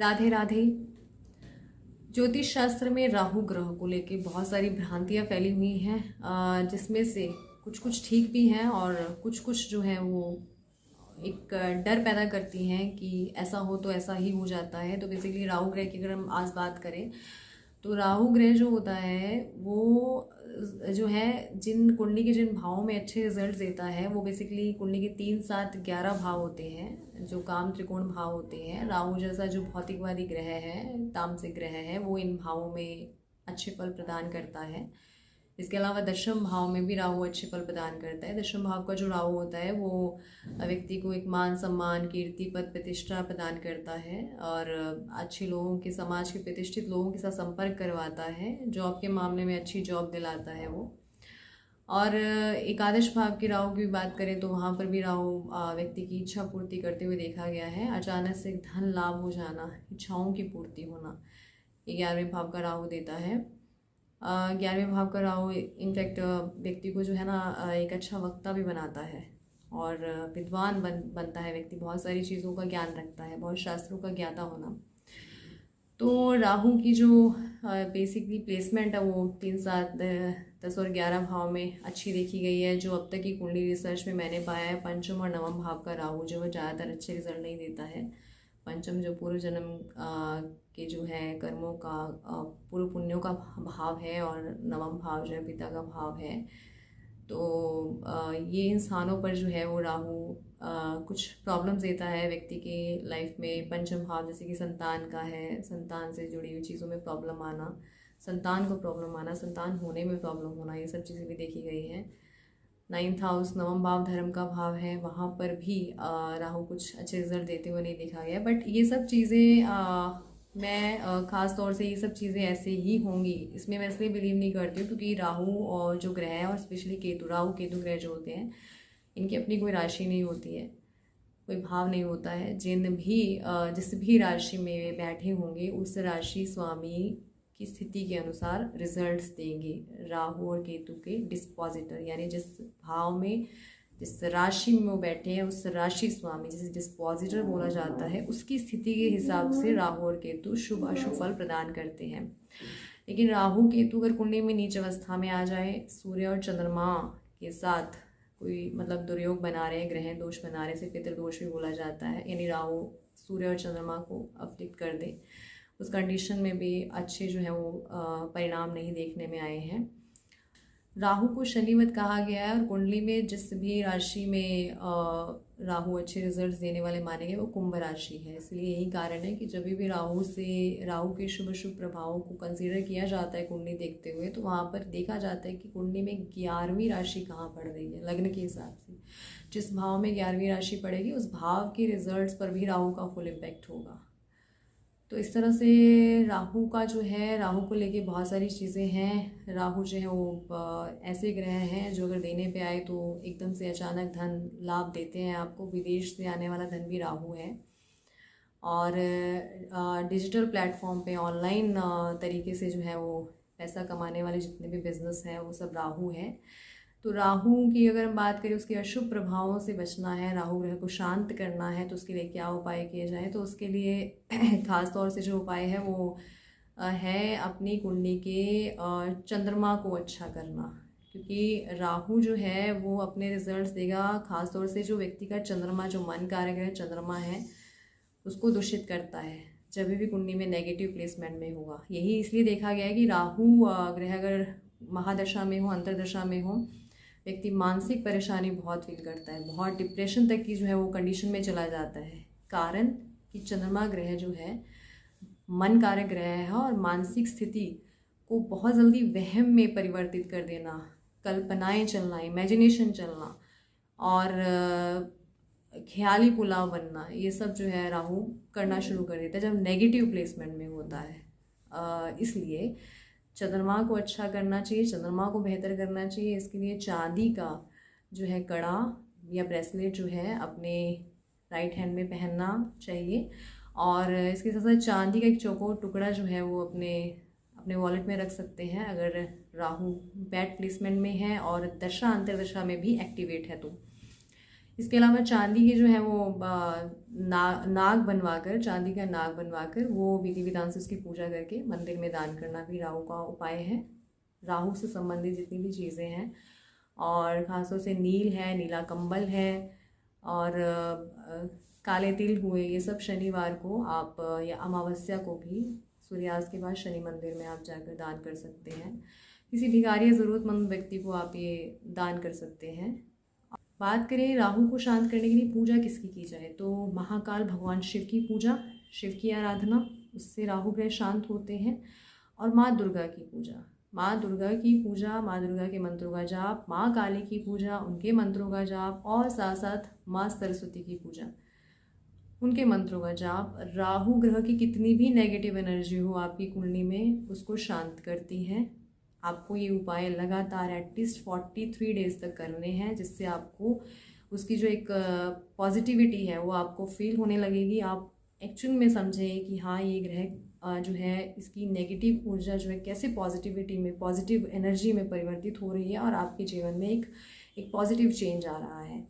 राधे राधे। ज्योतिष शास्त्र में राहु ग्रह को लेके बहुत सारी भ्रांतियाँ फैली हुई हैं, जिसमें से कुछ कुछ ठीक भी हैं और कुछ कुछ जो है वो एक डर पैदा करती हैं कि ऐसा हो तो ऐसा ही हो जाता है। तो बेसिकली राहु ग्रह की अगर हम आज बात करें तो राहु ग्रह जो होता है वो जो है जिन कुंडली के जिन भावों में अच्छे रिजल्ट देता है वो बेसिकली कुंडली के 3, 7, 11 भाव होते हैं जो काम त्रिकोण भाव होते हैं। राहु जैसा जो भौतिकवादी ग्रह है, तामसिक ग्रह है, वो इन भावों में अच्छे फल प्रदान करता है। इसके अलावा दशम भाव में भी राहु अच्छे फल प्रदान करता है। दशम भाव का जो राहु होता है वो व्यक्ति को एक मान सम्मान, कीर्ति, पद, प्रतिष्ठा प्रदान करता है और अच्छे लोगों के, समाज के प्रतिष्ठित लोगों के साथ संपर्क करवाता है। जॉब के मामले में अच्छी जॉब दिलाता है वो। और एकादश भाव की राहु की बात करें तो वहाँ पर भी राहु व्यक्ति की इच्छा पूर्ति करते हुए देखा गया है। अचानक से धन लाभ हो जाना, इच्छाओं की पूर्ति होना, 11वें भाव का राहु देता है। 11वें भाव का राहु इनफैक्ट व्यक्ति को जो है ना एक अच्छा वक्ता भी बनाता है और विद्वान बनता है व्यक्ति, बहुत सारी चीज़ों का ज्ञान रखता है, बहुत शास्त्रों का ज्ञाता होना। तो राहु की जो बेसिकली प्लेसमेंट है वो 3, 7, 10 और 11 भाव में अच्छी देखी गई है। जो अब तक की कुंडली रिसर्च में मैंने पाया है, पंचम और नवम भाव का राहु जो है ज़्यादातर अच्छे रिजल्ट नहीं देता है। पंचम जो पूर्व जन्म के जो है कर्मों का, पूर्व पुण्यों का भाव है और नवम भाव जो है पिता का भाव है। तो ये इंसानों पर जो है वो राहु कुछ प्रॉब्लम्स देता है व्यक्ति के लाइफ में। पंचम भाव जैसे कि संतान का है, संतान से जुड़ी हुई चीज़ों में प्रॉब्लम आना, संतान को प्रॉब्लम आना, संतान होने में प्रॉब्लम होना, ये सब चीज़ें भी देखी गई हैं। 9th हाउस नवम भाव धर्म का भाव है, वहाँ पर भी राहु कुछ अच्छे रिजल्ट देते हुए नहीं देखा गया। बट ये सब चीज़ें मैं ख़ास तौर से ये सब चीज़ें ऐसे ही होंगी इसमें मैं इसलिए बिलीव नहीं करती हूँ क्योंकि राहु और जो ग्रह है और स्पेशली केतु, राहु केतु ग्रह जो होते हैं इनकी अपनी कोई राशि नहीं होती है, कोई भाव नहीं होता है। जिस भी राशि में बैठे होंगे उस राशि स्वामी की स्थिति के अनुसार रिजल्ट्स देंगे। राहु और केतु के डिस्पोजिटर यानी जिस भाव में, जिस राशि में वो बैठे हैं उस राशि स्वामी, जिसे डिस्पोजिटर बोला जाता है, उसकी स्थिति के हिसाब से राहु और केतु शुभ अशुभ फल प्रदान करते हैं। लेकिन राहु केतु अगर कुंडली में नीच अवस्था में आ जाए, सूर्य और चंद्रमा के साथ कोई मतलब दुर्योग बना रहे हैं, ग्रह दोष बना रहे, से पितृदोष भी बोला जाता है, यानी राहु सूर्य और चंद्रमा को अफलिक्ट कर दे, उस कंडीशन में भी अच्छे जो है वो परिणाम नहीं देखने में आए हैं। राहु को शनिवत कहा गया है और कुंडली में जिस भी राशि में राहु अच्छे रिजल्ट्स देने वाले माने गए वो कुंभ राशि है। इसलिए यही कारण है कि जब भी राहु के शुभ शुभ प्रभावों को कंसीडर किया जाता है कुंडली देखते हुए तो वहाँ पर देखा जाता है कि कुंडली में 11वीं राशि कहाँ पड़ रही है लग्न के हिसाब से। जिस भाव में 11वीं राशि पड़ेगी उस भाव के रिजल्ट्स पर भी राहु का फुल इम्पैक्ट होगा। तो इस तरह से राहु का जो है, राहु को लेके बहुत सारी चीज़ें हैं। राहु जो है वो ऐसे ग्रह हैं जो अगर देने पे आए तो एकदम से अचानक धन लाभ देते हैं आपको। विदेश से आने वाला धन भी राहु है और डिजिटल प्लेटफॉर्म पे ऑनलाइन तरीके से जो है वो पैसा कमाने वाले जितने भी बिजनेस हैं वो सब राहु है। तो राहु की अगर हम बात करें उसके अशुभ प्रभावों से बचना है, राहु ग्रह को शांत करना है तो उसके लिए क्या उपाय किए जाएं, तो उसके लिए खास तौर से जो उपाय है वो है अपनी कुंडली के चंद्रमा को अच्छा करना। क्योंकि राहु जो है वो अपने रिजल्ट्स देगा, खास तौर से जो व्यक्ति का चंद्रमा, जो मन कारक है चंद्रमा है, उसको दूषित करता है जब भी कुंडली में नेगेटिव प्लेसमेंट में होगा। यही इसलिए देखा गया है कि राहु ग्रह अगर महादशा में हो, अंतरदशा में हो, व्यक्ति मानसिक परेशानी बहुत फील करता है, बहुत डिप्रेशन तक की जो है वो कंडीशन में चला जाता है। कारण कि चंद्रमा ग्रह जो है मन कारक ग्रह है और मानसिक स्थिति को बहुत जल्दी वहम में परिवर्तित कर देना, कल्पनाएं चलना, इमेजिनेशन चलना और ख्याली पुलाव बनना, ये सब जो है राहु करना शुरू कर देता है जब नेगेटिव प्लेसमेंट में होता है। इसलिए चंद्रमा को अच्छा करना चाहिए, चंद्रमा को बेहतर करना चाहिए। इसके लिए चांदी का जो है कड़ा या ब्रेसलेट जो है अपने राइट हैंड में पहनना चाहिए और इसके साथ साथ चांदी का एक चौकोर टुकड़ा जो है वो अपने वॉलेट में रख सकते हैं अगर राहु बैड प्लेसमेंट में है और दशा अंतरदशा में भी एक्टिवेट है तो। इसके अलावा चांदी के जो है वो नाग बनवाकर, चांदी का नाग बनवाकर वो विधि विधान से उसकी पूजा करके मंदिर में दान करना भी राहु का उपाय है। राहु से संबंधित जितनी भी चीज़ें हैं, और ख़ासतौर से नील है, नीला कंबल है, और काले तिल हुए, ये सब शनिवार को आप या अमावस्या को भी सूर्यास्त के बाद शनि मंदिर में आप जाकर दान कर सकते हैं। किसी भिखारी या ज़रूरतमंद व्यक्ति को आप ये दान कर सकते हैं। बात करें राहु को शांत करने के लिए पूजा किसकी की जाए, तो महाकाल भगवान शिव की पूजा, शिव की आराधना, उससे राहु ग्रह शांत होते हैं। और माँ दुर्गा की पूजा, माँ दुर्गा की पूजा, माँ दुर्गा के मंत्रों का जाप, माँ काली की पूजा, उनके मंत्रों का जाप, और साथ साथ माँ सरस्वती की पूजा, उनके मंत्रों का जाप राहु ग्रह की कितनी भी नेगेटिव एनर्जी हो आपकी कुंडली में उसको शांत करती है। आपको ये उपाय लगातार एटलीस्ट 43 डेज तक करने हैं, जिससे आपको उसकी जो एक पॉजिटिविटी है वो आपको फील होने लगेगी। आप एक्चुअल में समझें कि हाँ, ये ग्रह जो है इसकी नेगेटिव ऊर्जा जो है कैसे पॉजिटिविटी में, पॉजिटिव एनर्जी में परिवर्तित हो रही है, और आपके जीवन में एक पॉजिटिव चेंज आ रहा है।